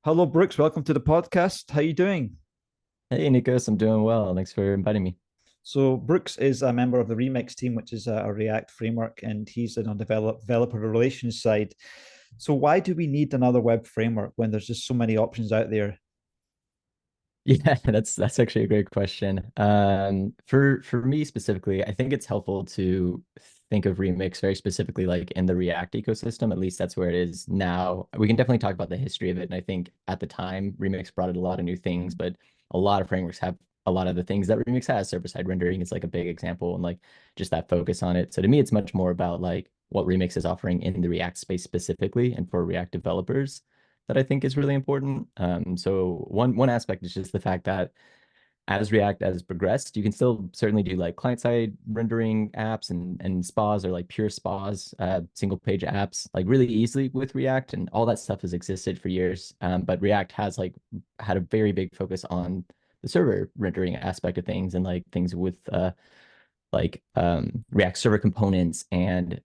Hello, Brooks. Welcome to the podcast. How you doing? Hey, Nikos, I'm doing well. Thanks for inviting me. So, Brooks is a member of the Remix team, which is a React framework, and he's on the developer relations side. So, why do we need another web framework when there's just so many options out there? Yeah, that's actually a great question. For me specifically, I think it's helpful to think of Remix very specifically like in the React ecosystem. At least that's where it is now. We can definitely talk about the history of it. And I think at the time, Remix brought it a lot of new things, but a lot of frameworks have a lot of the things that Remix has. Server-side rendering is like a big example and like just that focus on it. So to me, it's much more about like what Remix is offering in the React space specifically and for React developers that I think is really important. So one aspect is just the fact that as React has progressed, you can still certainly do like client-side rendering apps and spas or like pure spas, single page apps like really easily with React, and all that stuff has existed for years. But React has like had a very big focus on the server rendering aspect of things and like things with React server components and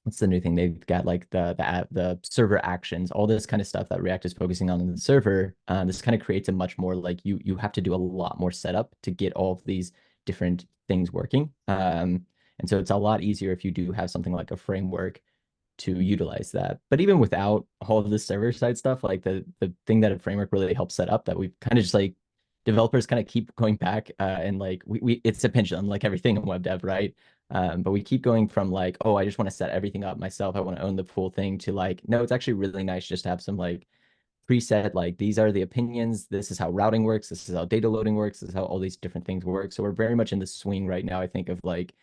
what's the new thing? They've got like the server actions, all this kind of stuff that React is focusing on in the server. This kind of creates a much more like you have to do a lot more setup to get all of these different things working. And so it's a lot easier if you do have something like a framework to utilize that. But even without all of the server side stuff, like the thing that a framework really helps set up that we've kind of just like developers kind of keep going back and like we it's a pendulum like everything in web dev, right? But we keep going from like, oh, I just want to set everything up myself. I want to own the full thing to like, no, it's actually really nice just to have some like preset, like these are the opinions. This is how routing works. This is how data loading works. This is how all these different things work. So we're very much in the swing right now, I think, of like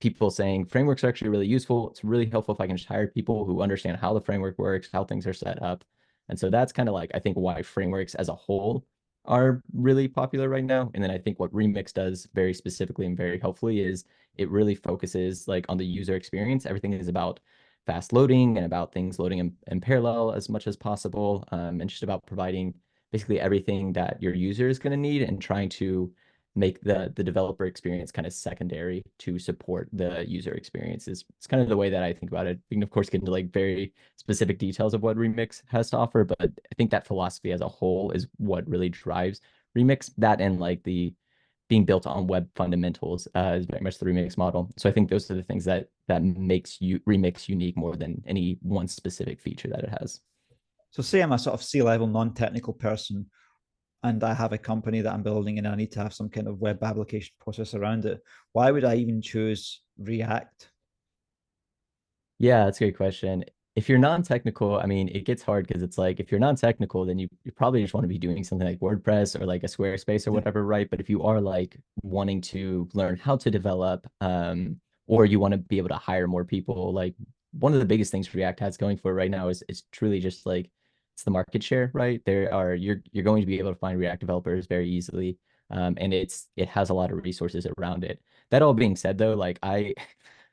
people saying frameworks are actually really useful. It's really helpful if I can just hire people who understand how the framework works, how things are set up. And so that's kind of like, I think, why frameworks as a whole are really popular right now. And then I think what Remix does very specifically and very helpfully is it really focuses like on the user experience. Everything is about fast loading and about things loading in parallel as much as possible, and just about providing basically everything that your user is going to need and trying to make the developer experience kind of secondary to support the user experiences. It's kind of the way that I think about it. We can of course get into like very specific details of what Remix has to offer, but I think that philosophy as a whole is what really drives Remix. That and like the being built on web fundamentals is very much the Remix model. So I think those are the things that makes you Remix unique more than any one specific feature that it has. So, say I'm a sort of C-level, non-technical person, and I have a company that I'm building, and I need to have some kind of web application process around it. Why would I even choose React? Yeah, that's a great question. If you're non-technical, I mean, it gets hard because it's like if you're non-technical, then you probably just want to be doing something like WordPress or like a Squarespace or Yeah. whatever, right? But if you are like wanting to learn how to develop, or you want to be able to hire more people, like one of the biggest things React has going for it right now is truly just like it's the market share, right? You're going to be able to find React developers very easily. And it has a lot of resources around it. That all being said, though, like I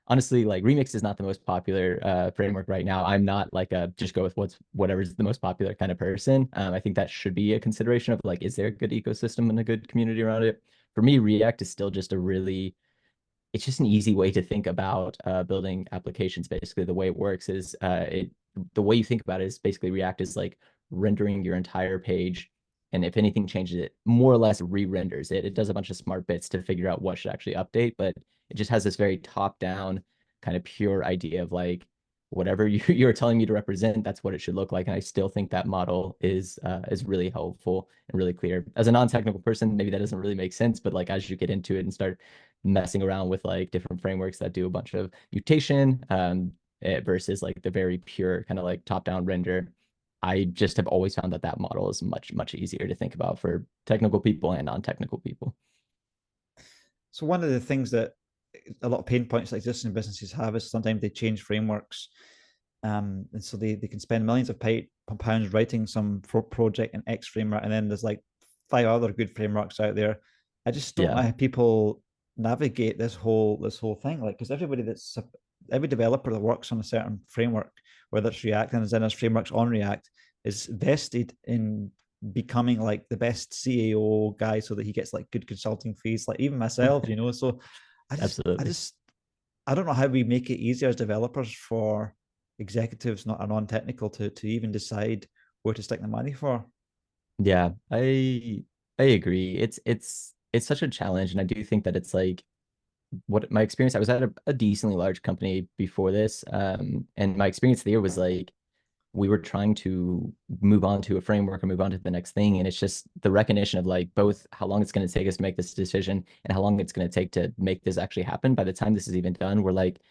honestly, like Remix is not the most popular framework right now. I'm not like a just go with whatever's the most popular kind of person. I think that should be a consideration of like, is there a good ecosystem and a good community around it? For me, React is still just a really, it's just an easy way to think about building applications. Basically, the way it works is the way you think about it is basically React is like rendering your entire page. And if anything changes, it more or less re-renders it. It does a bunch of smart bits to figure out what should actually update, but it just has this very top-down kind of pure idea of like whatever you're telling me to represent, that's what it should look like. And I still think that model is really helpful and really clear. As a non-technical person, maybe that doesn't really make sense, but like as you get into it and start messing around with like different frameworks that do a bunch of mutation, versus like the very pure kind of like top-down render, I just have always found that that model is much easier to think about for technical people and non-technical people. So, one of the things that a lot of pain points that existing businesses have is sometimes they change frameworks. And so they can spend millions of pounds writing some project in X framework, and then there's like five other good frameworks out there. I just don't know Yeah. how people navigate this whole thing. Like, because every developer that works on a certain framework, whether it's React and then there's frameworks on React, is vested in becoming like the best CAO guy so that he gets like good consulting fees. Like even myself. So I just I Absolutely. just I don't know how we make it easier as developers for executives not are non-technical to even decide where to stick the money for. Yeah, I agree. It's such a challenge, and I do think that it's like what my experience. I was at a decently large company before this, and my experience there was like we were trying to move on to a framework or move on to the next thing. And it's just the recognition of like both how long it's going to take us to make this decision and how long it's going to take to make this actually happen. By the time this is even done, we're like,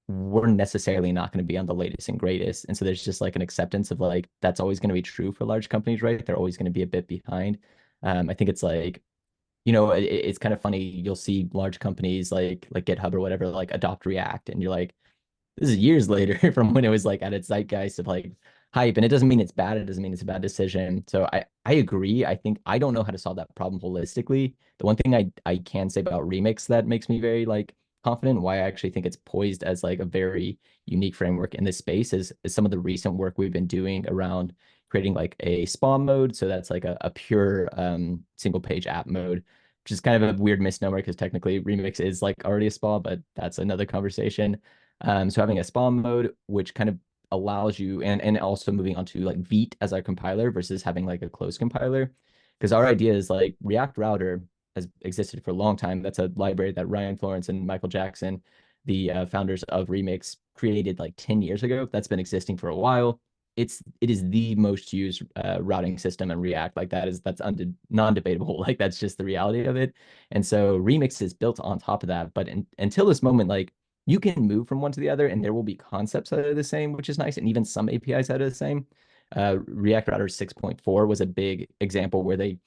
we're necessarily not going to be on the latest and greatest. And so there's just like an acceptance of like, that's always going to be true for large companies, right? They're always going to be a bit behind. I think it's like, it's kind of funny. You'll see large companies like GitHub or whatever, like adopt React, and you're like, this is years later from when it was like at its zeitgeist of like hype. And it doesn't mean it's bad. It doesn't mean it's a bad decision. So I agree. I think I don't know how to solve that problem holistically. The one thing I can say about Remix that makes me very like confident, why I actually think it's poised as like a very unique framework in this space is some of the recent work we've been doing around creating like a spa mode. So that's like a pure single page app mode, which is kind of a weird misnomer because technically Remix is like already a spa, but that's another conversation. So having a spawn mode, which kind of allows you, and also moving on to like Vite as our compiler versus having like a closed compiler. Because our idea is like React Router has existed for a long time. That's a library that Ryan Florence and Michael Jackson, the founders of Remix, created like 10 years ago. That's been existing for a while. It is the most used routing system in React. Like that's non-debatable. Like that's just the reality of it. And so Remix is built on top of that. But until this moment, like you can move from one to the other and there will be concepts that are the same, which is nice, and even some APIs that are the same. React Router 6.4 was a big example where they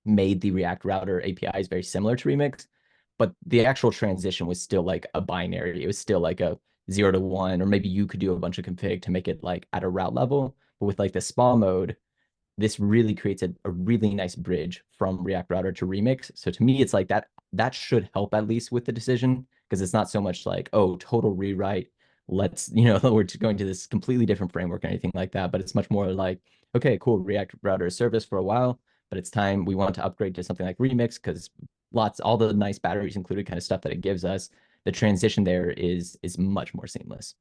made the React Router APIs very similar to Remix, but the actual transition was still like a binary. It was still like a 0 to 1, or maybe you could do a bunch of config to make it like at a route level. But with like the spa mode, this really creates a really nice bridge from React Router to Remix. So to me, it's like that should help at least with the decision, because it's not so much like, oh, total rewrite. Let's, we're going to this completely different framework or anything like that. But it's much more like, okay, cool, React Router is service for a while, but it's time we want to upgrade to something like Remix because all the nice batteries included kind of stuff that it gives us. The transition there is much more seamless.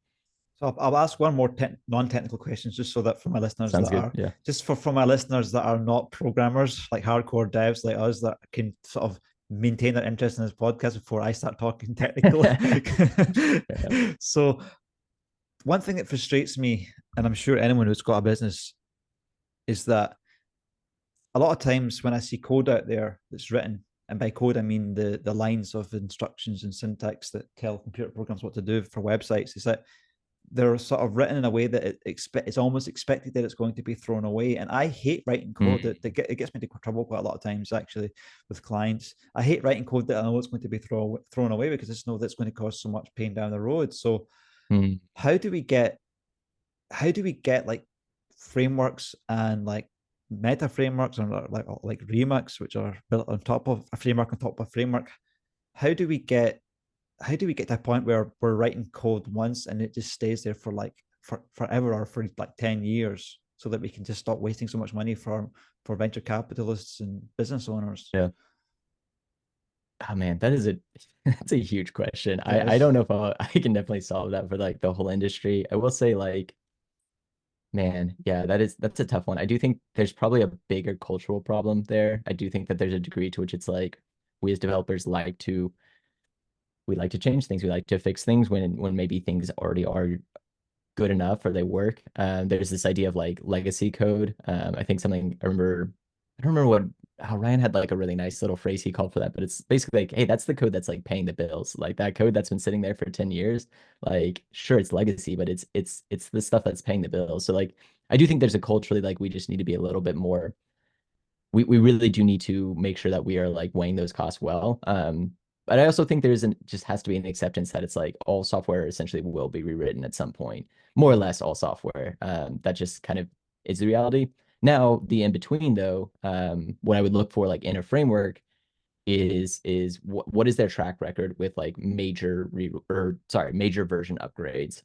So I'll ask one more non-technical questions, just so that for my listeners Sounds that good. are Yeah. just for my listeners that are not programmers, like hardcore devs like us, that can sort of maintain their interest in this podcast before I start talking technical. Yeah. So one thing that frustrates me, and I'm sure anyone who's got a business, is that a lot of times when I see code out there that's written, and by code I mean the lines of instructions and syntax that tell computer programs what to do for websites, is that they're sort of written in a way that it's almost expected that it's going to be thrown away. And I hate writing code. Mm. It gets me into trouble quite a lot of times, actually, with clients. I hate writing code that I know it's going to be thrown away, because I just know that's going to cause so much pain down the road. So Mm. how do we get like frameworks and like meta frameworks, and like Remix, which are built on top of a framework on top of a framework? How do we get to a point where we're writing code once and it just stays there for like forever, or for like 10 years, so that we can just stop wasting so much money for venture capitalists and business owners? Yeah. Oh man, that's a huge question. It I is. don't know if I can definitely solve that for like the whole industry. I will say like, man, yeah, that's a tough one. I do think there's probably a bigger cultural problem there. I do think that there's a degree to which it's like we as developers we like to change things. We like to fix things when maybe things already are good enough or they work. There's this idea of like legacy code. I think something I don't remember how Ryan had like a really nice little phrase he called for that, but it's basically like, hey, that's the code that's like paying the bills. Like that code that's been sitting there for 10 years. Like, sure, it's legacy, but it's the stuff that's paying the bills. So like I do think there's a culturally like we just need to be a little bit more we really do need to make sure that we are like weighing those costs well. But I also think just has to be an acceptance that it's like all software essentially will be rewritten at some point, more or less all software. That just kind of is the reality. Now, the in between though, what I would look for like in a framework is what is their track record with like major version upgrades.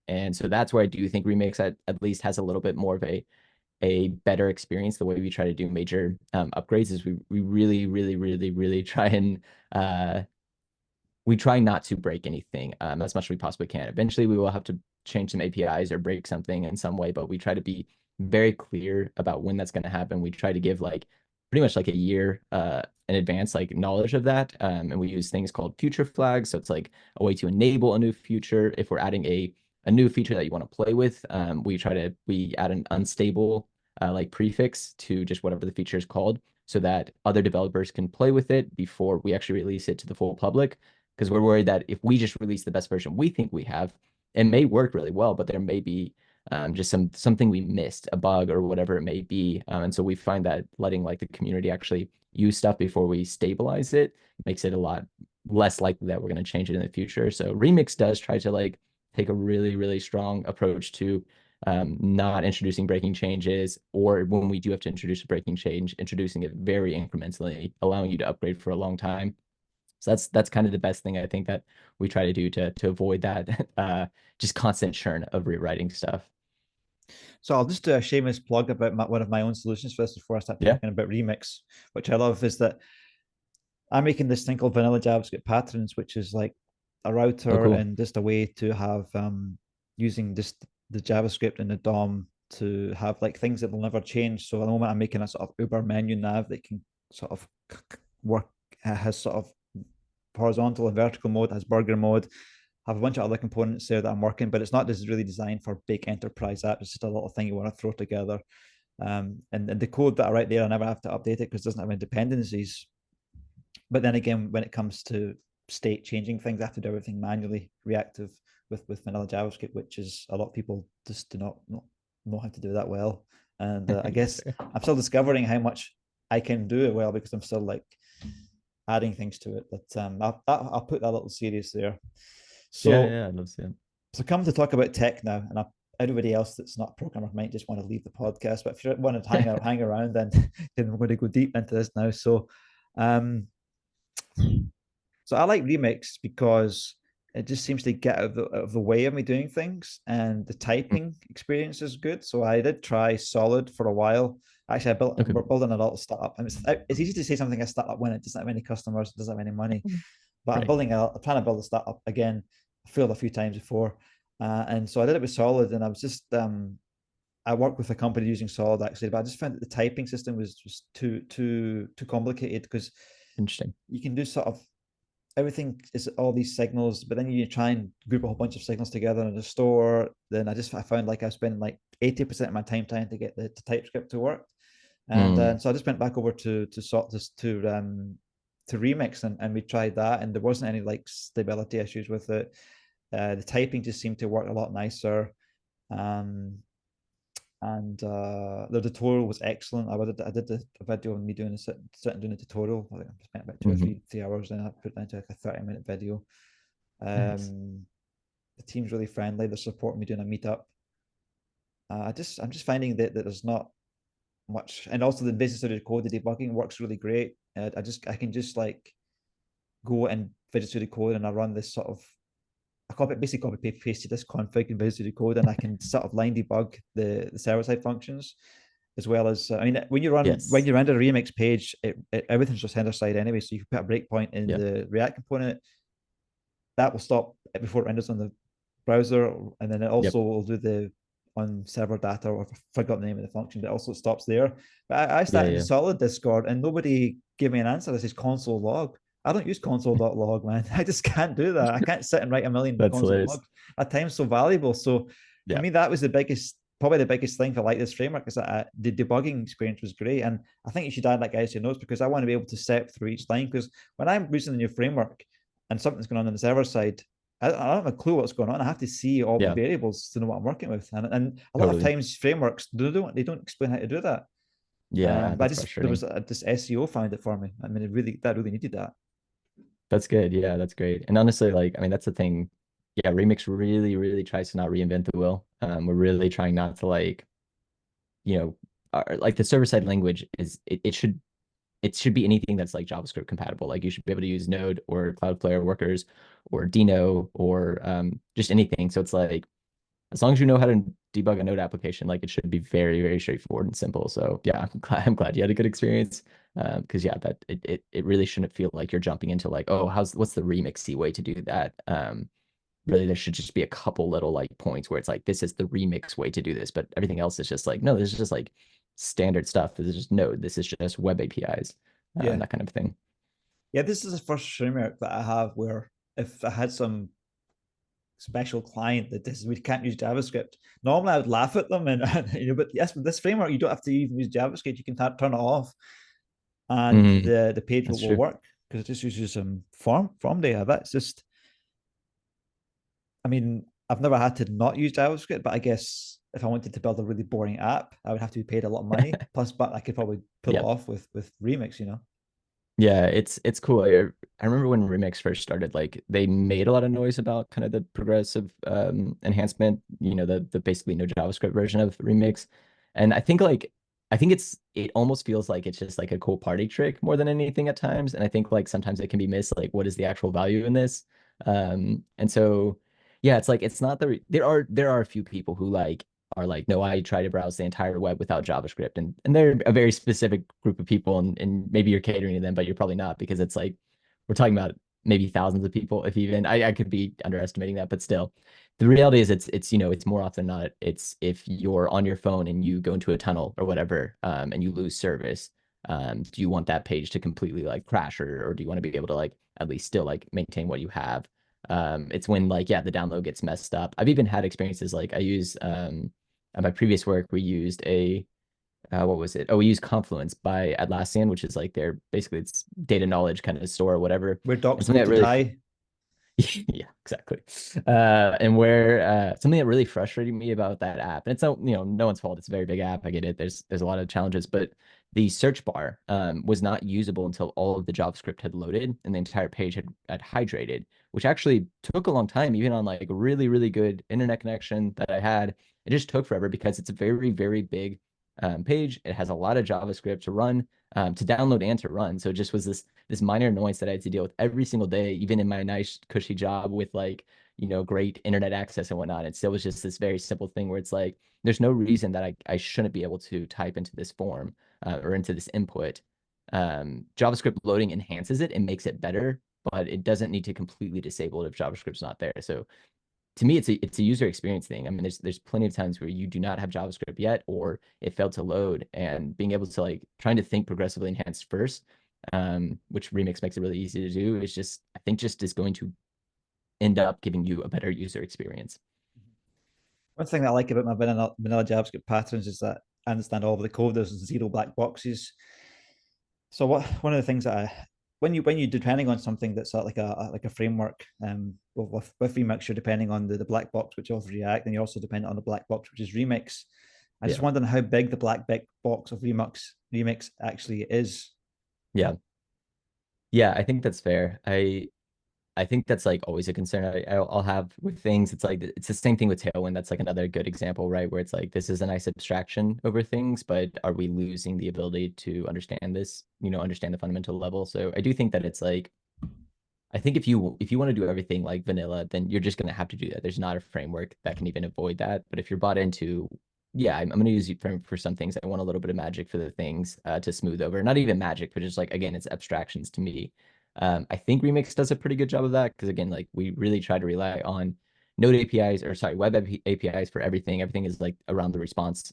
And so that's where I do think Remix at least has a little bit more of a better experience. The way we try to do major upgrades is we really, really, really, really try and we try not to break anything as much as we possibly can. Eventually, we will have to change some APIs or break something in some way, but we try to be very clear about when that's going to happen. We try to give like pretty much like a year in advance, like knowledge of that. And we use things called future flags. So it's like a way to enable a new feature. If we're adding a new feature that you want to play with, we add an unstable like prefix to just whatever the feature is called, so that other developers can play with it before we actually release it to the full public. Because we're worried that if we just release the best version we think we have, it may work really well, but there may be just something we missed, a bug or whatever it may be. And so we find that letting like the community actually use stuff before we stabilize it makes it a lot less likely that we're going to change it in the future. So Remix does try to like take a really, really strong approach to not introducing breaking changes, or when we do have to introduce a breaking change, introducing it very incrementally, allowing you to upgrade for a long time. So that's kind of the best thing I think that we try to do to avoid that just constant churn of rewriting stuff. So I'll just do a shameless plug about one of my own solutions for this before I start Yeah. talking about Remix, which I love, is that I'm making this thing called vanilla JavaScript patterns, which is like a Oh, router cool. and just a way to have using just the JavaScript and the DOM to have like things that will never change. So at the moment, I'm making a sort of Uber menu nav that can sort of work, has sort of horizontal and vertical mode, has burger mode. Have a bunch of other components there that I'm working, but it's not just really designed for big enterprise apps. It's just a little thing you want to throw together. And the code that I write there, I never have to update it because it doesn't have any dependencies. But then again, when it comes to state changing things, I have to do everything manually, reactive with vanilla JavaScript, which is a lot of people just do not know how to do that well. And I guess Fair. I'm still discovering how much I can do it well because I'm still like adding things to it. But I'll put that little series there. Yeah, So yeah, I'd love to see it. so come to talk about tech now, and everybody else that's not a programmer might just want to leave the podcast. But if you want to hang around, then we're going to go deep into this now. Um, so I like Remix because it just seems to get out of the way of me doing things, and the typing experience is good. So I did try Solid for a while. Actually, Okay. we're building a little startup, and it's easy to say something a startup when it doesn't have any customers, it doesn't have any money. But Right. I'm trying to build a startup again. I failed a few times before, and so I did it with Solid, and I was just I worked with a company using Solid actually, but I just found that the typing system was just too complicated because Interesting. you can do sort of everything is all these signals, but then you try and group a whole bunch of signals together in a store. Then I found like I spent like 80% of my time trying to get the TypeScript to work, and Mm. so I just went back over to sort this to Remix, and we tried that, and there wasn't any like stability issues with it. The typing just seemed to work a lot nicer. Um, and the tutorial was excellent. I did a video of me doing sitting doing a tutorial. I think I spent about two or Hmm. 3 hours, and I put it into like a 30-minute video. Nice. Um, the team's really friendly. They're supporting me doing a meetup. I'm just finding that there's not much, and also the Visual Studio Code, the debugging works really great. I can just like go and Visual Studio Code, and I run this sort of basically copy pasted this config in Visual Studio Code, and I can sort of line debug the server side functions as well as I mean when Yes. you render a remix page, everything's just render side anyway. So you can put a breakpoint in Yeah. the React component that will stop before it renders on the browser, and then it Yep. also will do the on server data, or I forgot the name of the function, but it also stops there. But I Yeah, started in the yeah. Solid Discord, and nobody gave me an answer. This is console log. I don't use console.log, man. I just can't do that. I can't sit and write a million That's console hilarious. logs. That time's so valuable. So for Yeah. me, that was probably the biggest thing for like this framework, is that the debugging experience was great. And I think you should add that guys to your notes, because I want to be able to step through each line. Because when I'm using the new framework and something's going on the server side, I don't have a clue what's going on. I have to see all the Yeah. variables to know what I'm working with. And a lot of Totally. times frameworks they don't explain how to do that. Yeah, But I that's just there was frustrating. this SEO found it for me. I mean, that really needed that. That's good. Yeah, that's great. And honestly, like, I mean, that's the thing. Yeah, Remix really, really tries to not reinvent the wheel. We're really trying not to like, like the server side language it should be anything that's like JavaScript compatible. Like you should be able to use Node or Cloudflare workers or Dino or just anything. So it's like as long as you know how to debug a Node application, like it should be very, very straightforward and simple. So yeah, I'm glad you had a good experience. Because yeah, that it really shouldn't feel like you're jumping into like, oh, what's the remixy way to do that? really there should just be a couple little like points where it's like this is the remix way to do this, but everything else is just like no, this is just like standard stuff. This is just no, this is just web APIs, Yeah. that kind of thing. Yeah, this is the first framework that I have where if I had some special client that this we can't use JavaScript. Normally, I would laugh at them, and but yes, with this framework, you don't have to even use JavaScript. You can turn it off, and Mhm. the page That's will true. work because it just uses some form data. That's just, I mean, I've never had to not use JavaScript, but I guess if I wanted to build a really boring app, I would have to be paid a lot of money. Plus, but I could probably pull it Yeah. off with Remix. Yeah, it's cool. I remember when Remix first started, like they made a lot of noise about kind of the progressive enhancement, the basically no JavaScript version of Remix. And I think it almost feels like it's just like a cool party trick more than anything at times. And I think like sometimes it can be missed, like what is the actual value in this? And so yeah, it's like it's not there are a few people who like are like, no, I try to browse the entire web without JavaScript. And they're a very specific group of people, and maybe you're catering to them, but you're probably not because it's like we're talking about maybe thousands of people, if even. I could be underestimating that, but still. The reality is it's more often than not, it's if you're on your phone and you go into a tunnel or whatever, and you lose service, do you want that page to completely like crash or do you want to be able to like at least still like maintain what you have? It's when like, yeah, the download gets messed up. I've even had experiences like I use at my previous work, we used a what was it? Oh, we used Confluence by Atlassian, which is like their basically it's data knowledge kind of store or whatever. Where And docs go something that to really die. yeah, exactly. And where something that really frustrated me about that app, and it's no one's fault. It's a very big app. I get it. There's a lot of challenges, but the search bar was not usable until all of the JavaScript had loaded and the entire page had hydrated, which actually took a long time, even on like a really, really good internet connection that I had. It just took forever because it's a very, very big page. It has a lot of JavaScript to run, to download and to run. So it just was this minor annoyance that I had to deal with every single day, even in my nice cushy job with like, great internet access and whatnot. It still was just this very simple thing where it's like, there's no reason that I shouldn't be able to type into this form or into this input. JavaScript loading enhances it and makes it better, but it doesn't need to completely disable it if JavaScript's not there. So to me, it's a user experience thing. I mean, there's plenty of times where you do not have JavaScript yet, or it failed to load, and being able to like trying to think progressively enhanced first, which Remix makes it really easy to do, is just I think just is going to end up giving you a better user experience. One thing that I like about my vanilla JavaScript patterns is that I understand all of the code. There's zero black boxes. So one of the things that when you depending on something that's like a framework, with Remix, you're depending on the black box, which is React, and you're also dependent on the black box, which is Remix. I just Yeah, wondering how big the black box of Remix actually is. yeah, yeah. I think that's fair. I think that's like always a concern I'll have with things. It's like it's the same thing with Tailwind. That's like another good example, right? Where it's like this is a nice abstraction over things, but are we losing the ability to understand this? Understand the fundamental level. So I do think that it's like I think if you want to do everything like vanilla, then you're just going to have to do that. There's not a framework that can even avoid that. But if you're bought into, yeah, I'm going to use it for some things. I want a little bit of magic for the things to smooth over. Not even magic, but just like again, it's abstractions to me. I think Remix does a pretty good job of that because again, like we really try to rely on Node APIs or sorry, web APIs for everything. Everything is like around the response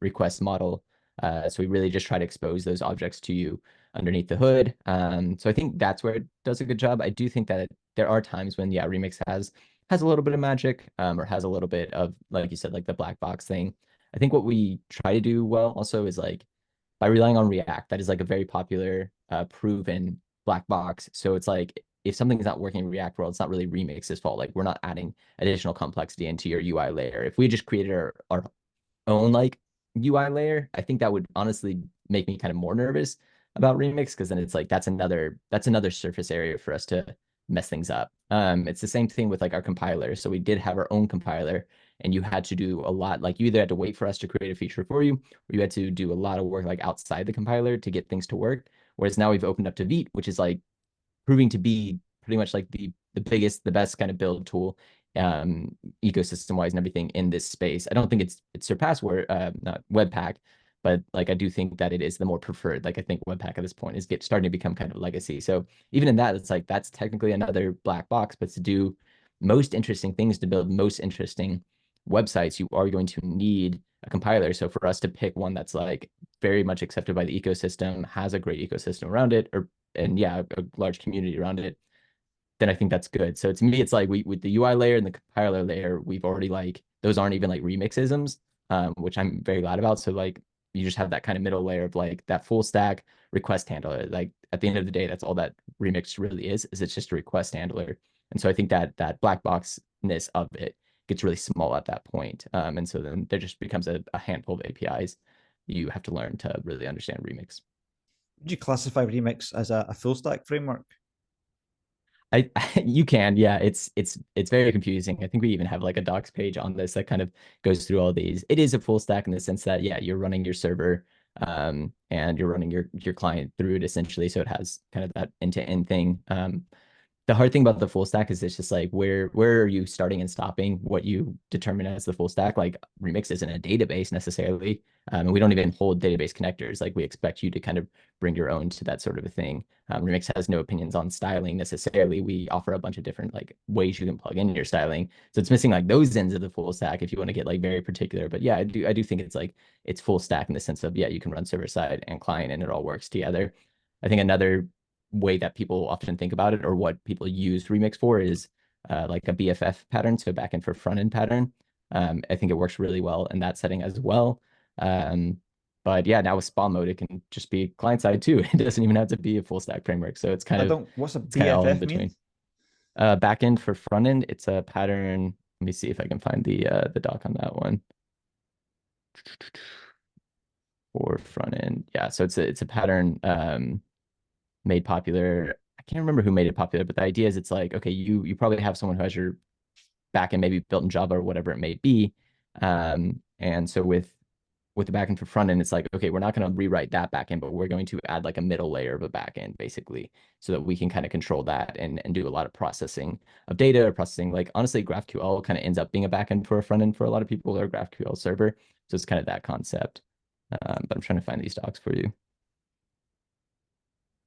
request model. So we really just try to expose those objects to you underneath the hood. So I think that's where it does a good job. I do think that there are times when yeah, Remix has a little bit of magic, or has a little bit of like you said, like the black box thing. I think what we try to do well also is like by relying on React, that is like a very popular, proven black box. So it's like if something is not working in React world, it's not really Remix's fault. Like we're not adding additional complexity into your UI layer. If we just created our own like UI layer, I think that would honestly make me kind of more nervous about Remix because then it's like that's another surface area for us to mess things up. It's the same thing with like our compiler. So we did have our own compiler, and you had to do a lot. Like you either had to wait for us to create a feature for you, or you had to do a lot of work like outside the compiler to get things to work. Whereas now we've opened up to Vite, which is like proving to be pretty much like the biggest, the best kind of build tool, ecosystem wise and everything in this space. I don't think it's surpassed not Webpack, but like I do think that it is the more preferred. Like I think Webpack at this point is starting to become kind of legacy. So even in that, it's like that's technically another black box, but to do most interesting things, to build most interesting websites, you are going to need a compiler. So for us to pick one that's like very much accepted by the ecosystem, has a great ecosystem around it, or and yeah, a large community around it, then I think that's good. So to me, it's like we with the UI layer and the compiler layer, we've already like those aren't even like remixisms, which I'm very glad about. So like you just have that kind of middle layer of like that full stack request handler. Like at the end of the day, that's all that Remix really is it's just a request handler. And so I think that that black boxness of it gets really small at that point. And so then there just becomes a handful of APIs you have to learn to really understand Remix. Would you classify Remix as a full stack framework? I you can, yeah. It's very confusing. I think we even have like a docs page on this that kind of goes through all these. It is a full stack in the sense that yeah, you're running your server and you're running your client through it essentially. So it has kind of that end-to-end thing. The hard thing about the full stack is it's just like where are you starting and stopping what you determine as the full stack. Like Remix isn't a database necessarily, and we don't even hold database connectors. Like we expect you to kind of bring your own to that sort of a thing. Remix has no opinions on styling necessarily. We offer a bunch of different like ways you can plug in your styling, so it's missing like those ends of the full stack if you want to get like very particular. But yeah, I do think it's like it's full stack in the sense of yeah, you can run server side and client and it all works together. I think another way that people often think about it or what people use Remix for is like a BFF pattern, so backend for front end pattern. I think it works really well in that setting as well. But yeah, now with spawn mode, it can just be client side too. It doesn't even have to be a full stack framework. So it's kind I of don't. What's a it's kind of all in BFF mean? between. Backend for front end, it's a pattern. Let me see if I can find the doc on that one. For front end. Yeah, so it's a pattern made popular. I can't remember who made it popular, but the idea is it's like, okay, you probably have someone who has your backend maybe built in Java or whatever it may be. And so with the backend for front end, it's like, okay, we're not going to rewrite that backend, but we're going to add like a middle layer of a backend basically, so that we can kind of control that and do a lot of processing of data or processing. Like honestly, GraphQL kind of ends up being a backend for a front end for a lot of people or a GraphQL server. So it's kind of that concept. But I'm trying to find these docs for you.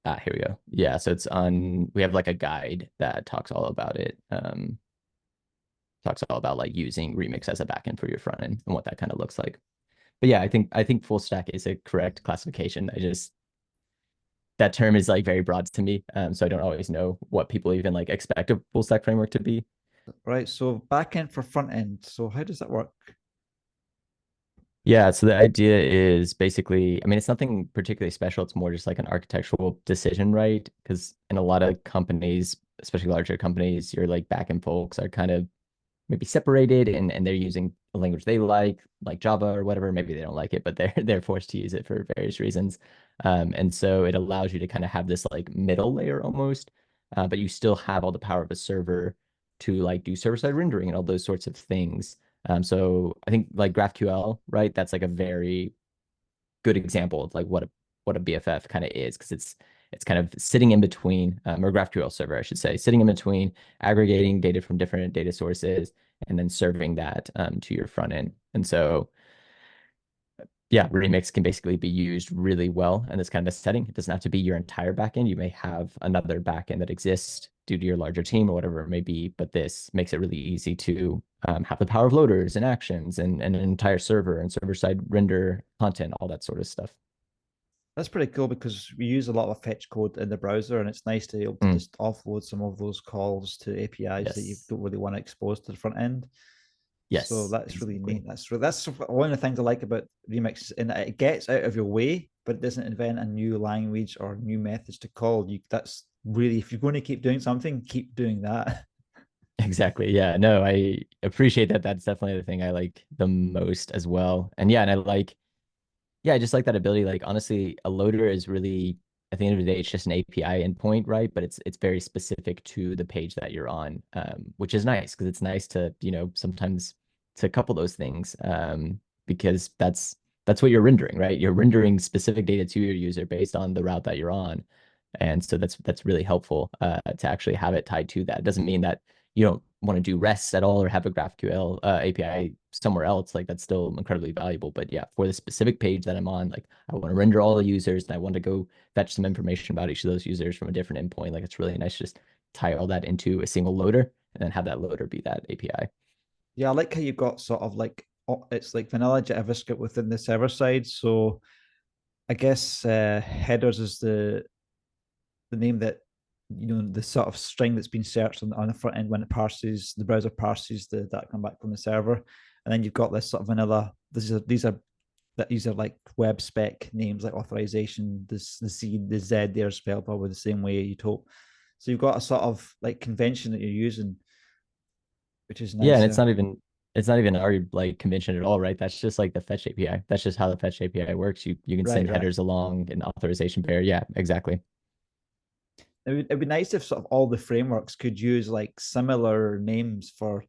Ah, here we go. Yeah, so it's on, we have like a guide that talks all about it. Talks all about like using Remix as a backend for your front end and what that kind of looks like. But yeah, I think full stack is a correct classification. I just that term is like very broad to me. So I don't always know what people even like expect a full stack framework to be. Right. So back end for front end. So how does that work? Yeah, so the idea is basically, I mean, it's nothing particularly special. It's more just like an architectural decision, right? Because in a lot of companies, especially larger companies, your like backend folks are kind of maybe separated and they're using a language they like Java or whatever. Maybe they don't like it, but they're forced to use it for various reasons. And so it allows you to kind of have this like middle layer almost, but you still have all the power of a server to like do server-side rendering and all those sorts of things. So I think like GraphQL, right? That's like a very good example of like what a BFF kind of is because it's kind of sitting in between, or GraphQL server, I should say, sitting in between, aggregating data from different data sources, and then serving that to your front end. And so, yeah, Remix can basically be used really well in this kind of a setting. It doesn't have to be your entire backend. You may have another backend that exists due to your larger team or whatever it may be, but this makes it really easy to have the power of loaders and actions and an entire server and server-side render content, all that sort of stuff. That's pretty cool because we use a lot of fetch code in the browser, and it's nice to be able to Mm, just offload some of those calls to APIs that you yes. don't really want to expose to the front end. So Yes, that's really exactly. neat. That's one of the things I like about Remix, in that it gets out of your way, but it doesn't invent a new language or new methods to call. You that's really, if you're going to keep doing something, keep doing that. Exactly. Yeah. No, I appreciate that. That's definitely the thing I like the most as well. And yeah, and I like, yeah, I just like that ability. Like honestly, a loader is really at the end of the day, it's just an API endpoint, right? But it's very specific to the page that you're on, which is nice because it's nice to, sometimes to couple those things, because that's what you're rendering, right? You're rendering specific data to your user based on the route that you're on. And so that's really helpful to actually have it tied to that. It doesn't mean that you don't want to do REST at all or have a GraphQL API somewhere else. Like that's still incredibly valuable. But yeah, for the specific page that I'm on, like I want to render all the users and I want to go fetch some information about each of those users from a different endpoint. Like it's really nice to just tie all that into a single loader and then have that loader be that API. Yeah, I like how you've got sort of like it's like vanilla JavaScript within the server side. So I guess headers is the name that the sort of string that's been searched on the front end when it parses the browser parses the data come back from the server, and then you've got this sort of vanilla. These are like web spec names like authorization. This the C the Z they're spelled probably the same way you'd hope. So you've got a sort of like convention that you're using, which is Yeah, and nice. it's not even our like convention at all, right? That's just like the fetch API. That's just how the fetch API works. You can Right, send right. headers along an authorization pair. Yeah, exactly. It'd be nice if sort of all the frameworks could use like similar names for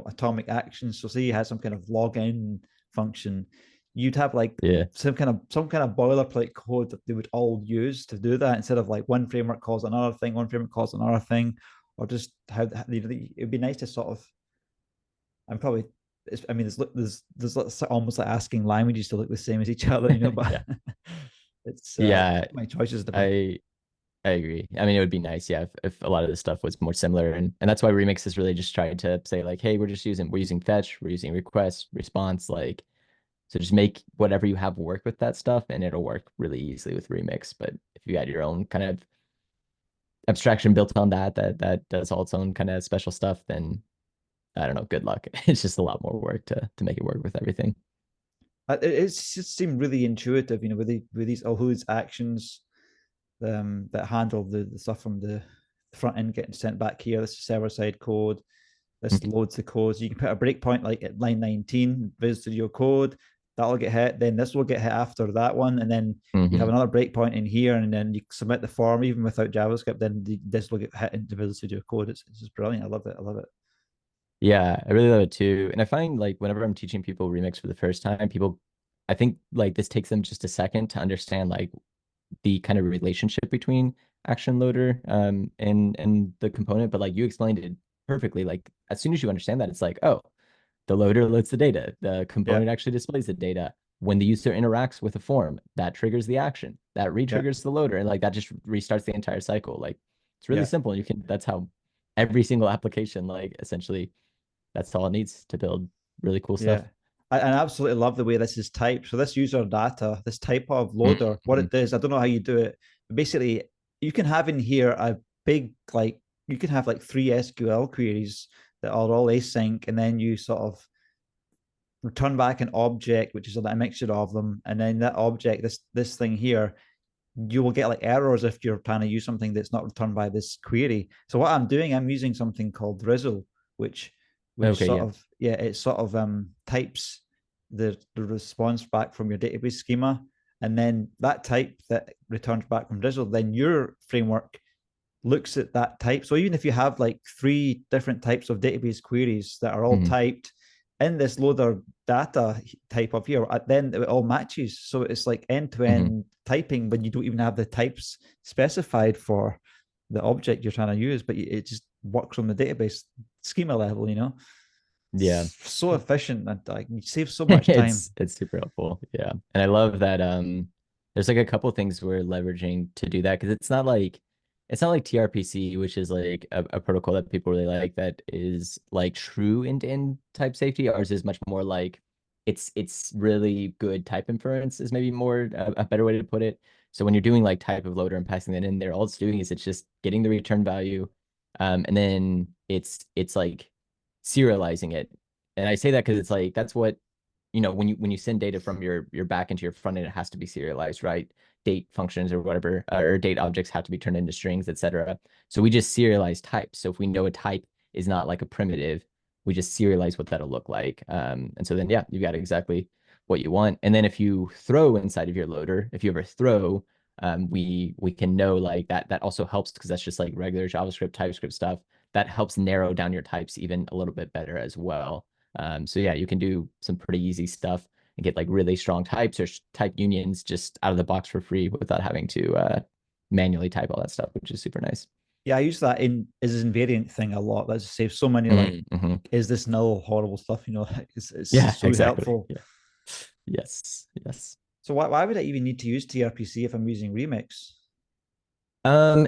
atomic actions. So say you had some kind of login function, you'd have like Yeah. some kind of boilerplate code that they would all use to do that instead of like one framework calls another thing, one framework calls another thing, or just how it'd be nice to sort of. I'm probably. I mean, there's almost like asking languages to look the same as each other, but Yeah. it's Yeah, my choices different. I I agree. I mean, it would be nice, yeah, if a lot of this stuff was more similar, and that's why Remix is really just trying to say like, hey, we're using fetch, we're using request, response, like, so just make whatever you have work with that stuff, and it'll work really easily with Remix. But if you had your own kind of abstraction built on that does all its own kind of special stuff, then I don't know, good luck. It's just a lot more work to make it work with everything. It just seemed really intuitive, with these all these actions that handle the stuff from the front end getting sent back here. This is server side code. This loads the code. So you can put a breakpoint like at line 19, Visual Studio Code. That'll get hit. Then this will get hit after that one, and then you have Mm-hmm. another breakpoint in here, and then you submit the form even without JavaScript. Then this will get hit into Visual Studio Code. It's just brilliant. I love it. I love it. Yeah, I really love it too. And I find like whenever I'm teaching people Remix for the first time, people, I think like this takes them just a second to understand like the kind of relationship between action loader and the component. But like you explained it perfectly. Like as soon as you understand that, it's like, oh, the loader loads the data. The Yeah, component actually displays the data. When the user interacts with a form, that triggers the action. That yeah, re-triggers the loader. And like that just restarts the entire cycle. Like it's really yeah, simple. You can that's how every single application, like essentially that's all it needs to build really cool yeah. stuff. I absolutely love the way this is typed. So this user data, this type of loader, what Mm-hmm. it does, I don't know how you do it. But basically, you can have in here a big like you can have like three SQL queries that are all async, and then you sort of return back an object, which is a mixture of them, and then that object, this thing here, you will get like errors if you're trying to use something that's not returned by this query. So what I'm doing, I'm using something called Drizzle, which which Okay, sort yeah. of yeah, it sort of types the response back from your database schema, and then that type that returns back from Drizzle, then your framework looks at that type. So even if you have like three different types of database queries that are all Mhm. typed in this loader data type of here, then it all matches. So it's like end to Mhm. end typing when you don't even have the types specified for the object you're trying to use, but it just works on the database schema level. Yeah. It's so efficient and like you save so much time. It's super helpful. Yeah. And I love that there's like a couple things we're leveraging to do that because it's not like TRPC, which is like a protocol that people really like that is like true end-to-end type safety. Ours is much more like it's really good type inference is maybe more a better way to put it. So when you're doing like type of loader and passing that in there, all it's doing is it's just getting the return value, and then it's like serializing it. And I say that because it's like that's what when you send data from your back into your front end, it has to be serialized, right? Date functions or whatever, or date objects have to be turned into strings, etc. So we just serialize types. So if we know a type is not like a primitive, we just serialize what that'll look like. And so then yeah, you got exactly what you want. And then if you throw inside of your loader, if you ever throw, we can know like that also helps because that's just like regular JavaScript, TypeScript stuff. That helps narrow down your types even a little bit better as well. So yeah, you can do some pretty easy stuff and get like really strong types or type unions just out of the box for free without having to manually type all that stuff, which is super nice. Yeah, I use that in as an invariant thing a lot. That saves so many like Mm-hmm. is this null horrible stuff, it's Yeah, so exactly. helpful. Yeah. Yes. Yes. So why would I even need to use TRPC if I'm using Remix? Um,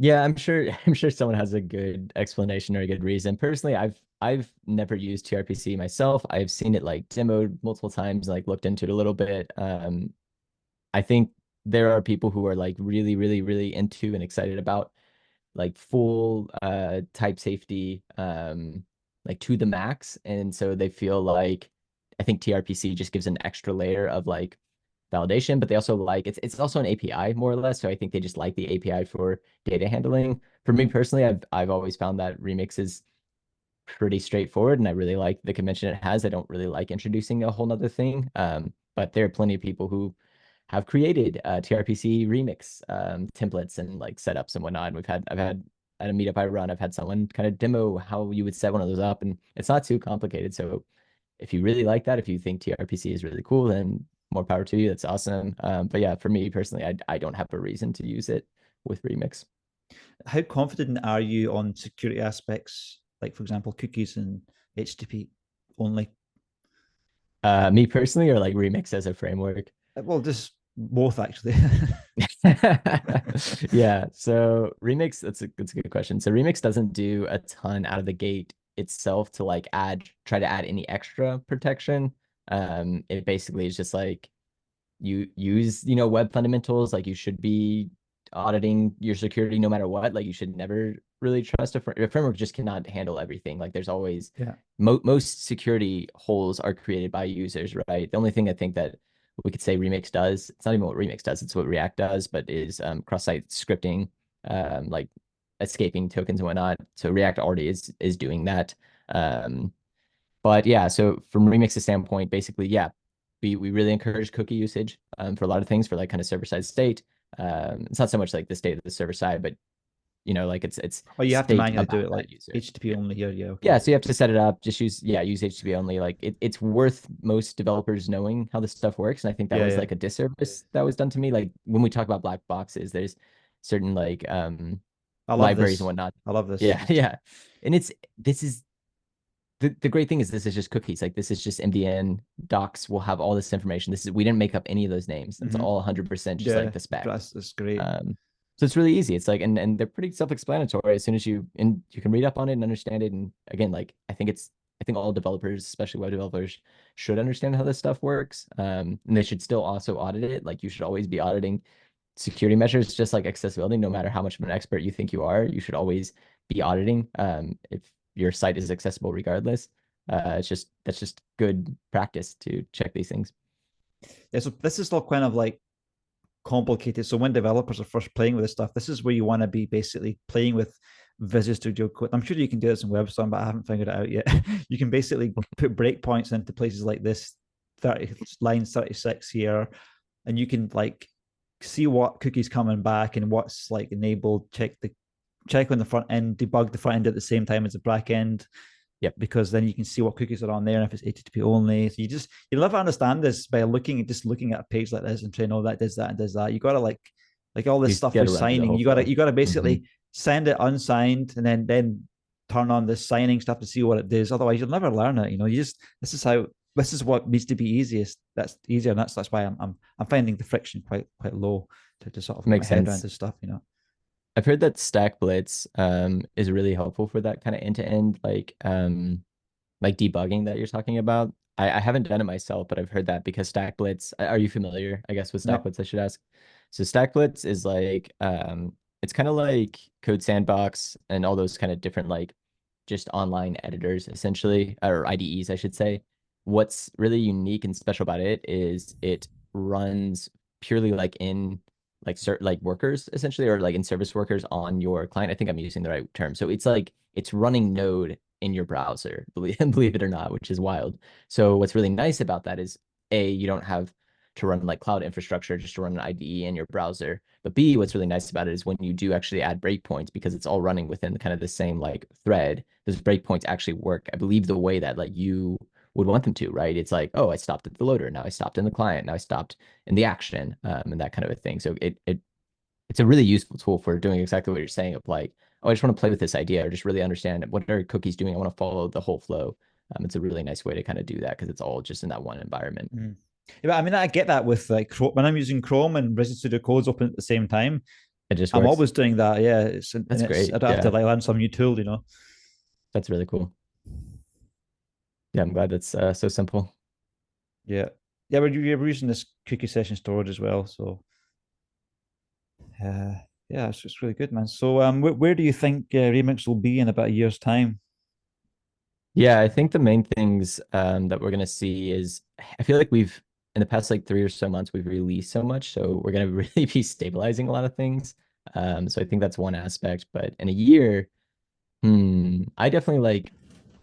Yeah, I'm sure I'm sure someone has a good explanation or a good reason. Personally, I've never used TRPC myself. I've seen it like demoed multiple times, like looked into it a little bit. I think there are people who are like really, really, really into and excited about like full type safety like to the max. And so they feel like I think TRPC just gives an extra layer of like validation, but they also like it's also an API more or less. So I think they just like the API for data handling. For me personally, I've always found that Remix is pretty straightforward and I really like the convention it has. I don't really like introducing a whole nother thing. But there are plenty of people who have created TRPC remix templates and like setups and whatnot. And I've had at a meetup I run, I've had someone kind of demo how you would set one of those up, and it's not too complicated. So if you really like that, if you think TRPC is really cool, then more power to you. That's awesome. But yeah, for me personally, I don't have a reason to use it with Remix. How confident are you on security aspects, like for example, cookies and HTTP only? Me personally, or like Remix as a framework? Well, just both actually. Yeah, so Remix, that's a good question. So Remix doesn't do a ton out of the gate itself to like try to add any extra protection. It basically is just like you use, web fundamentals, like you should be auditing your security no matter what. Like you should never really trust a framework just cannot handle everything. Like there's always Yeah. most security holes are created by users, right? The only thing I think that we could say Remix does, it's not even what Remix does, it's what React does, but is cross-site scripting, like escaping tokens and whatnot. So React already is doing that. Um, but yeah, so from Remix's standpoint, basically, yeah, we really encourage cookie usage for a lot of things for like kind of server side state. It's not so much like the state of the server side, but like it's Oh, you have to state manually do about it like that user. HTTP only here. Yeah. Okay. Yeah, so you have to set it up. Just use HTTP only. Like it's worth most developers knowing how this stuff works. And I think that Yeah. was Yeah. like a disservice that was done to me. Like when we talk about black boxes, there's certain like I love libraries and this. whatnot. I love this. Yeah, yeah. And this is the great thing is this is just cookies. Like this is just MDN docs will have all this information. We didn't make up any of those names. It's Mm-hmm. all 100% just Yeah. like the spec. That's great. So it's really easy. It's like and they're pretty self-explanatory as soon as you can read up on it and understand it. And again, like I think all developers, especially web developers, should understand how this stuff works. And they should still also audit it. Like you should always be auditing security measures, just like accessibility, no matter how much of an expert you think you are, you should always be auditing if your site is accessible regardless. That's just good practice to check these things. Yeah. So this is all kind of like complicated. So when developers are first playing with this stuff, this is where you want to be basically playing with Visual Studio Code. I'm sure you can do this in WebStorm, but I haven't figured it out yet. You can basically put breakpoints into places like this, 30 line 36 here, and you can like see what cookies coming back and what's like enabled. Check on the front end, debug the front end at the same time as the back end. Yep. Because then you can see what cookies are on there and if it's HTTP only. So you'll never understand this by looking at a page like this and saying, oh, that does that and does that. You gotta like all this You stuff got to with run through the signing. whole You flow. gotta Hmm. basically send it unsigned and then turn on this signing stuff to see what it does. Otherwise, you'll never learn it. This is what needs to be easiest. That's easier, and that's why I'm finding the friction quite low to sort of get my Makes head around sense. this stuff. I've heard that Stack Blitz is really helpful for that kind of end-to-end like debugging that you're talking about. I haven't done it myself, but I've heard that because Stack Blitz, are you familiar, I guess, with Stack No. Blitz, I should ask? So Stack Blitz is like it's kind of like Code Sandbox and all those kind of different like just online editors essentially, or IDEs, I should say. What's really unique and special about it is it runs purely like in like workers essentially, or like in service workers on your client. I think I'm using the right term. So it's like it's running Node in your browser, believe it or not, which is wild. So what's really nice about that is you don't have to run like cloud infrastructure just to run an IDE in your browser. But B, what's really nice about it is when you do actually add breakpoints, because it's all running within kind of the same like thread, those breakpoints actually work, I believe, the way that like you would want them to, right? It's like, oh, I stopped at the loader, now I stopped in the client, now I stopped in the action, and that kind of a thing. So it's a really useful tool for doing exactly what you're saying of like, oh, I just want to play with this idea or just really understand what are cookies doing. I want to follow the whole flow. It's a really nice way to kind of do that because it's all just in that one environment. Yeah, but I mean, I get that with like Chrome. When I'm using Chrome and Visual Studio Code's open at the same time, It just I'm works. always doing that. Yeah, it's and That's it's I great. don't have to Yeah, like learn some new tool. that's really cool. Yeah, I'm glad it's so simple. Yeah, yeah. We're using this cookie session storage as well, so uh, yeah, it's really good, man. So where do you think Remix will be in about a year's time? Yeah, I think the main things that we're gonna see is I feel like we've in the past like 3 or so months we've released so much, so we're gonna really be stabilizing a lot of things. So I think that's one aspect. But in a year, I definitely like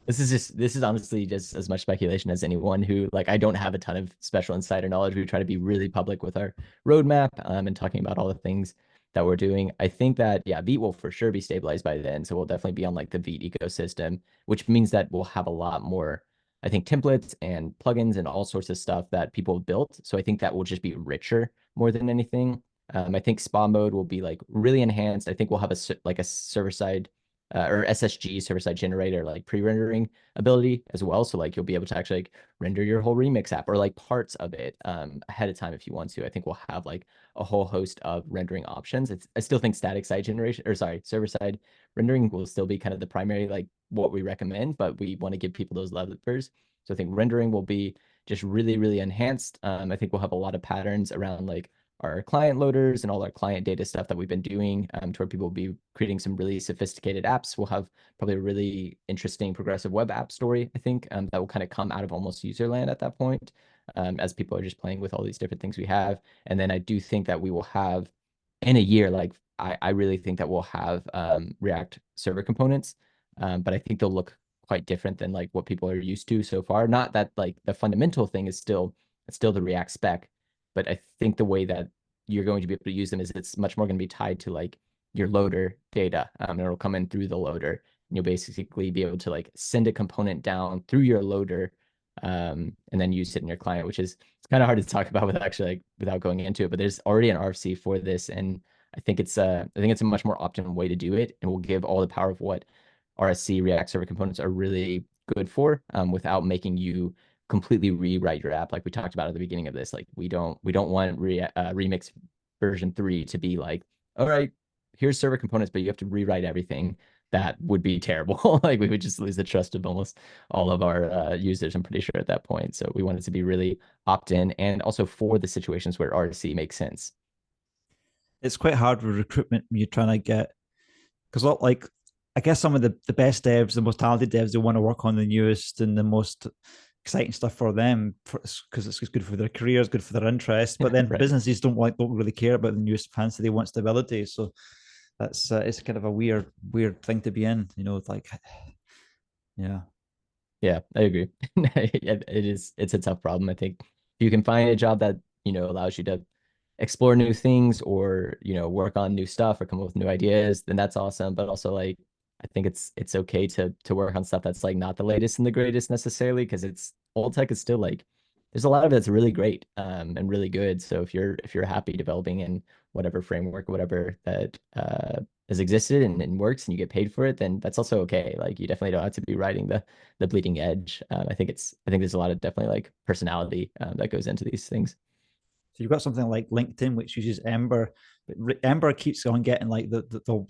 this is honestly just as much speculation as anyone who like I don't have a ton of special insider knowledge. We try to be really public with our roadmap and talking about all the things that we're doing. I think that yeah, Vite will for sure be stabilized by then. So we'll definitely be on like the Vite ecosystem, which means that we'll have a lot more, I think, templates and plugins and all sorts of stuff that people have built. So I think that will just be richer more than anything. I think spa mode will be like really enhanced. I think we'll have like a server side or SSG server side generator like pre-rendering ability as well. So like you'll be able to actually like render your whole remix app or like parts of it ahead of time if you want to. I think we'll have like a whole host of rendering options. I still think static side generation or sorry, server side rendering will still be kind of the primary like what we recommend, but we want to give people those levers. So I think rendering will be just really, really enhanced. I think we'll have a lot of patterns around like our client loaders and all our client data stuff that we've been doing to where people will be creating some really sophisticated apps. We'll have probably a really interesting progressive web app story, I think, that will kind of come out of almost userland at that point as people are just playing with all these different things we have. And then I do think that we will have in a year, like I really think that we'll have React server components, but I think they'll look quite different than like what people are used to so far. Not that like the fundamental thing is still it's still the React spec, but I think the way that you're going to be able to use them is it's much more going to be tied to like your loader data. And it'll come in through the loader. And you'll basically be able to like send a component down through your loader and then use it in your client, which is it's kind of hard to talk about with actually like without going into it. But there's already an RFC for this, and I think it's a much more optimum way to do it, and will give all the power of what RSC React Server components are really good for, without making you completely rewrite your app like we talked about at the beginning of this. Like we don't want Remix version 3 to be like, all right, here's server components, but you have to rewrite everything. That would be terrible. Like we would just lose the trust of almost all of our users, I'm pretty sure at that point. So we want it to be really opt-in and also for the situations where RSC makes sense. It's quite hard with recruitment when you're trying to get because like I guess some of the best devs, the most talented devs, they want to work on the newest and the most exciting stuff for them because it's good for their careers, good for their interests. But then Right. businesses don't really care about the newest fancy; they want stability. So that's it's kind of a weird thing to be in. It's like yeah. Yeah, I agree. It's a tough problem. I think if you can find a job that, allows you to explore new things or, work on new stuff or come up with new ideas, then that's awesome. But also like I think it's okay to work on stuff that's like not the latest and the greatest necessarily, because it's old tech is still like there's a lot of it that's really great and really good. So if you're happy developing in whatever framework, whatever that has existed and works and you get paid for it, then that's also okay. Like you definitely don't have to be riding the bleeding edge. I think there's a lot of definitely like personality that goes into these things. So you've got something like LinkedIn, which uses Ember, but Ember keeps on getting like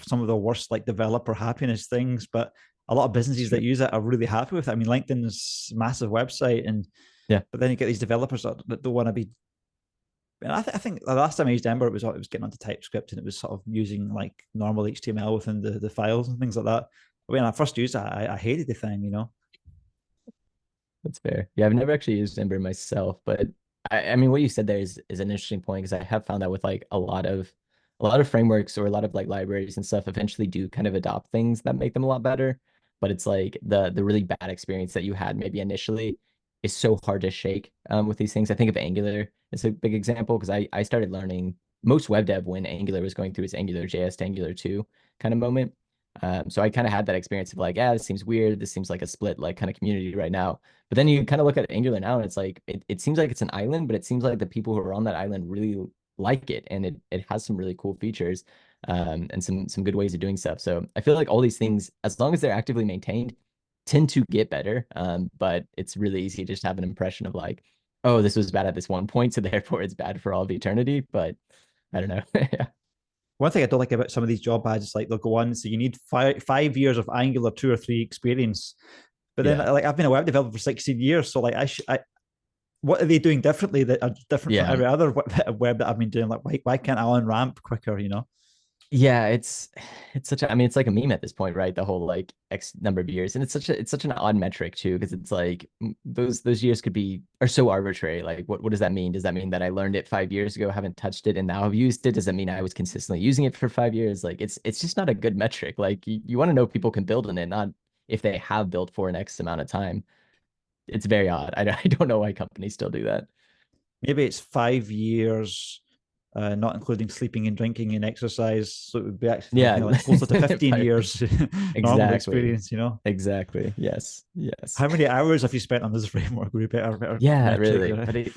some of the worst like developer happiness things. But a lot of It's businesses that true. use it are really happy with it. I mean, LinkedIn's massive website, Yeah, but then you get these developers that don't want to be. And I think the last time I used Ember, it was getting onto TypeScript and it was sort of using like normal HTML within the files and things like that. When I first used it, I hated the thing. that's fair. Yeah, I've never actually used Ember myself, but I mean, what you said there is an interesting point because I have found that with like a lot of frameworks or a lot of like libraries and stuff eventually do kind of adopt things that make them a lot better. But it's like the really bad experience that you had maybe initially is so hard to shake with these things. I think of Angular as a big example because I started learning most web dev when Angular was going through its Angular JS to Angular 2 kind of moment. So I kind of had that experience of like, yeah, this seems weird. This seems like a split like kind of community right now. But then you kind of look at Angular now and it's like it seems like it's an island, but it seems like the people who are on that island really like it and it has some really cool features and some good ways of doing stuff. So I feel like all these things, as long as they're actively maintained, tend to get better. But it's really easy to just have an impression of like, oh, this was bad at this one point, so therefore it's bad for all of eternity. But I don't know. Yeah. One thing I don't like about some of these job ads is like they'll go on, so you need 5 years of Angular 2 or 3 experience. But then, Yeah. like, I've been a web developer for 16 years, so like, what are they doing differently that are different from Yeah. every other web that I've been doing? Like, why can't I on ramp quicker? You know? Yeah, it's such a, I mean, it's like a meme at this point, right? The whole like X number of years. And it's such an odd metric too, because it's like those years could be are so arbitrary. Like what does that mean? Does that mean that I learned it 5 years ago, haven't touched it, and now have used it? Does that mean I was consistently using it for 5 years? Like it's just not a good metric. Like you want to know if people can build in it, not if they have built for an X amount of time. It's very odd. I don't know why companies still do that. Maybe it's 5 years, not including sleeping and drinking and exercise. So it would be actually Yeah. you know, like closer to 15 years normal Exactly. experience. You know, Exactly. Yes. Yes. how many hours have you spent on this framework? Would be better Yeah, metric. really. Right?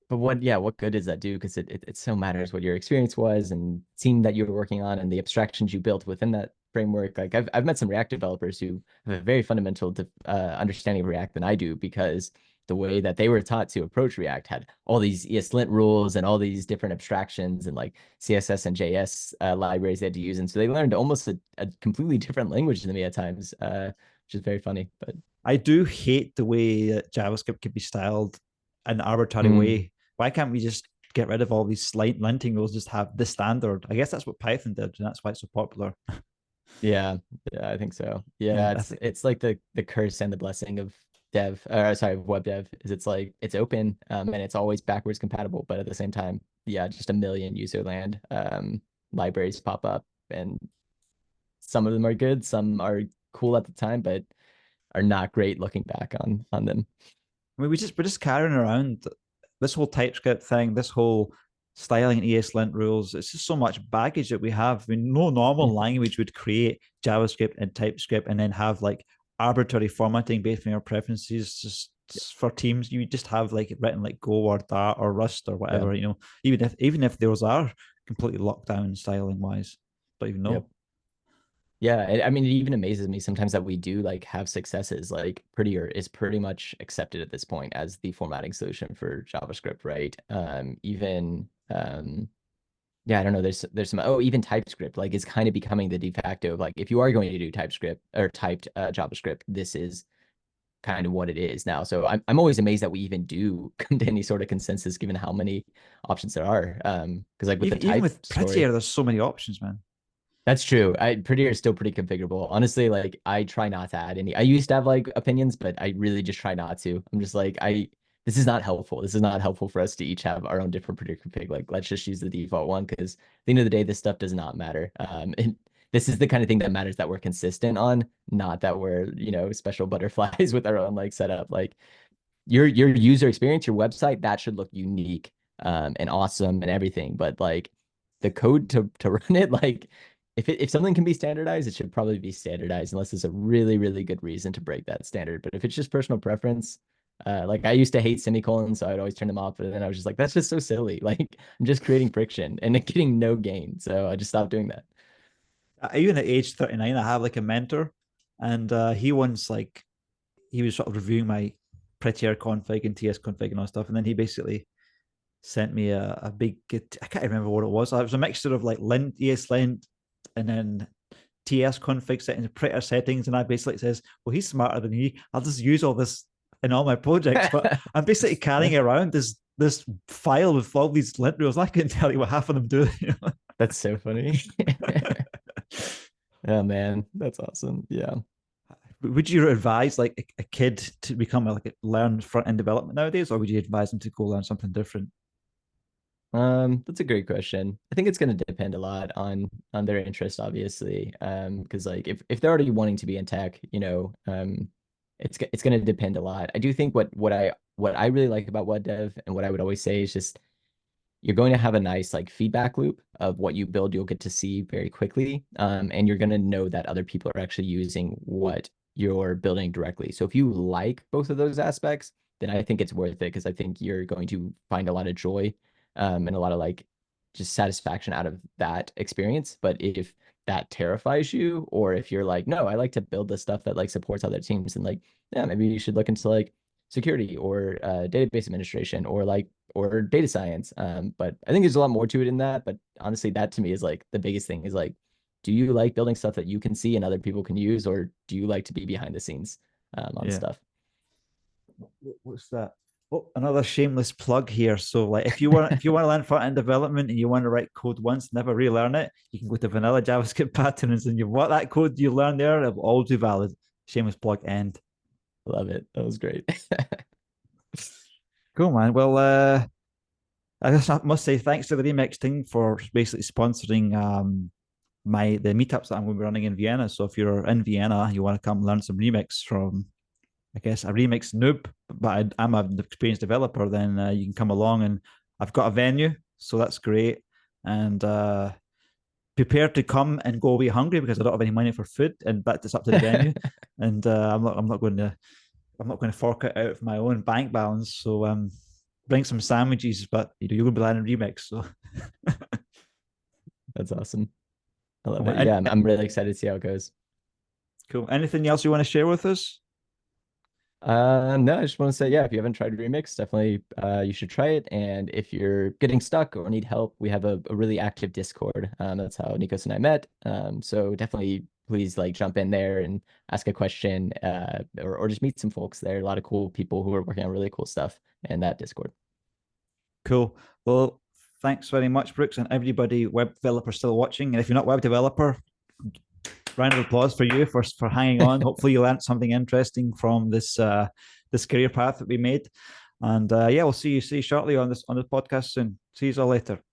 But what, yeah, what good does that do? Because it so matters what your experience was and team that you were working on and the abstractions you built within that framework. Like I've met some React developers who have a very fundamental understanding of React than I do because the way that they were taught to approach React had all these ESLint rules and all these different abstractions and like CSS and JS libraries they had to use. And so they learned almost a completely different language than me at times, which is very funny. But I do hate the way that JavaScript can be styled in an arbitrary mm, way. Why can't we just get rid of all these slight linting rules? Just have the standard. I guess that's what Python did, and that's why it's so popular. yeah, yeah, I think so. And Yeah, I think it's like the curse and the blessing of dev, or sorry, of web dev, is it's like it's open, and it's always backwards compatible, but at the same time, yeah, just a million user land libraries pop up, and some of them are good, some are cool at the time, but are not great looking back on them. I mean, we're just carrying around this whole TypeScript thing, this whole styling and ESLint rules. It's just so much baggage that we have. I mean, no normal Mhm. language would create JavaScript and TypeScript and then have like arbitrary formatting based on your preferences. Just for teams, you just have like written like Go or Dart or Rust or Yeah. whatever. You know, even if those are completely locked down styling wise, don't even Yep. know. Yeah, I mean, it even amazes me sometimes that we do like have successes. Like Prettier is pretty much accepted at this point as the formatting solution for JavaScript, right? Even yeah, I don't know. There's some even TypeScript like is kind of becoming the de facto. Like if you are going to do TypeScript or typed JavaScript, this is kind of what it is now. So I'm always amazed that we even do come to any sort of consensus given how many options there are. Because like with the Even type with story. Prettier, there's so many options, man. That's true. Prettier is still pretty configurable. Honestly, like I try not to add any. I used to have like opinions, but I really just try not to. I'm just like this is not helpful. This is not helpful for us to each have our own different Prettier config. Like let's just use the default one because at the end of the day, this stuff does not matter. And this is the kind of thing that matters that we're consistent on, not that we're, special butterflies with our own like setup. Like your user experience, your website, that should look unique and awesome and everything. But like the code to run it, like if something can be standardized, it should probably be standardized unless there's a really, really good reason to break that standard. But if it's just personal preference, like I used to hate semicolons, so I'd always turn them off. But then I was just like, that's just so silly. Like I'm just creating friction and getting no gain. So I just stopped doing that. Even at age 39, I have like a mentor, and he once like he was sort of reviewing my Prettier config and TS config and all stuff, and then he basically sent me a big. I can't remember what it was. It was a mixture of like lint, ES lint, and then TS config settings, Prettier settings, and I basically says, "Well, he's smarter than me. I'll just use all this in all my projects." But I'm basically carrying around this file with all these lint rules. I couldn't tell you what half of them do. You know? That's so funny. Oh man, that's awesome. Yeah. Would you advise like a kid to become like learn front end development nowadays, or would you advise them to go learn something different? That's a great question. I think it's going to depend a lot on their interest, obviously. Because like if they're already wanting to be in tech, it's going to depend a lot. I do think what I really like about web dev and what I would always say is just you're going to have a nice like feedback loop of what you build, you'll get to see very quickly. And you're going to know that other people are actually using what you're building directly. So if you like both of those aspects, then I think it's worth it because I think you're going to find a lot of joy and a lot of like just satisfaction out of that experience. But if that terrifies you, or if you're like, no, I like to build the stuff that like supports other teams, and like, yeah, maybe you should look into like security or database administration or data science. But I think there's a lot more to it in that. But honestly, that to me is like the biggest thing is like, do you like building stuff that you can see and other people can use, or do you like to be behind the scenes on Yeah. stuff? What's that? Oh, another shameless plug here. So, like, if you want to learn front end development and you want to write code once, never relearn it, you can go to vanilla JavaScript patterns, and you what that code you learn there, it'll always be valid. Shameless plug end. Love it. That was great. Cool, man. Well, I guess I must say thanks to the Remix team for basically sponsoring the meetups that I'm going to be running in Vienna. So if you're in Vienna, you want to come learn some Remix from, I guess, a Remix noob, but I'm an experienced developer, then you can come along, and I've got a venue, so that's great. And prepare to come and go away hungry because I don't have any money for food, and that's up to the venue. And I'm not going to fork it out of my own bank balance. So bring some sandwiches, but you're going to be learning Remix. So That's awesome. I love cool. it. Yeah, I'm really excited to see how it goes. Cool. Anything else you want to share with us? No, I just want to say, yeah, if you haven't tried Remix, definitely you should try it. And if you're getting stuck or need help, we have a really active Discord. That's how Nikos and I met. So definitely please like jump in there and ask a question or just meet some folks there. A lot of cool people who are working on really cool stuff in that Discord. Cool. Well, thanks very much, Brooks, and everybody, web developer still watching. And if you're not web developer, round of applause for you for hanging on. Hopefully, you learned something interesting from this career path that we made. And yeah, we'll see you shortly on this podcast soon. See you all later.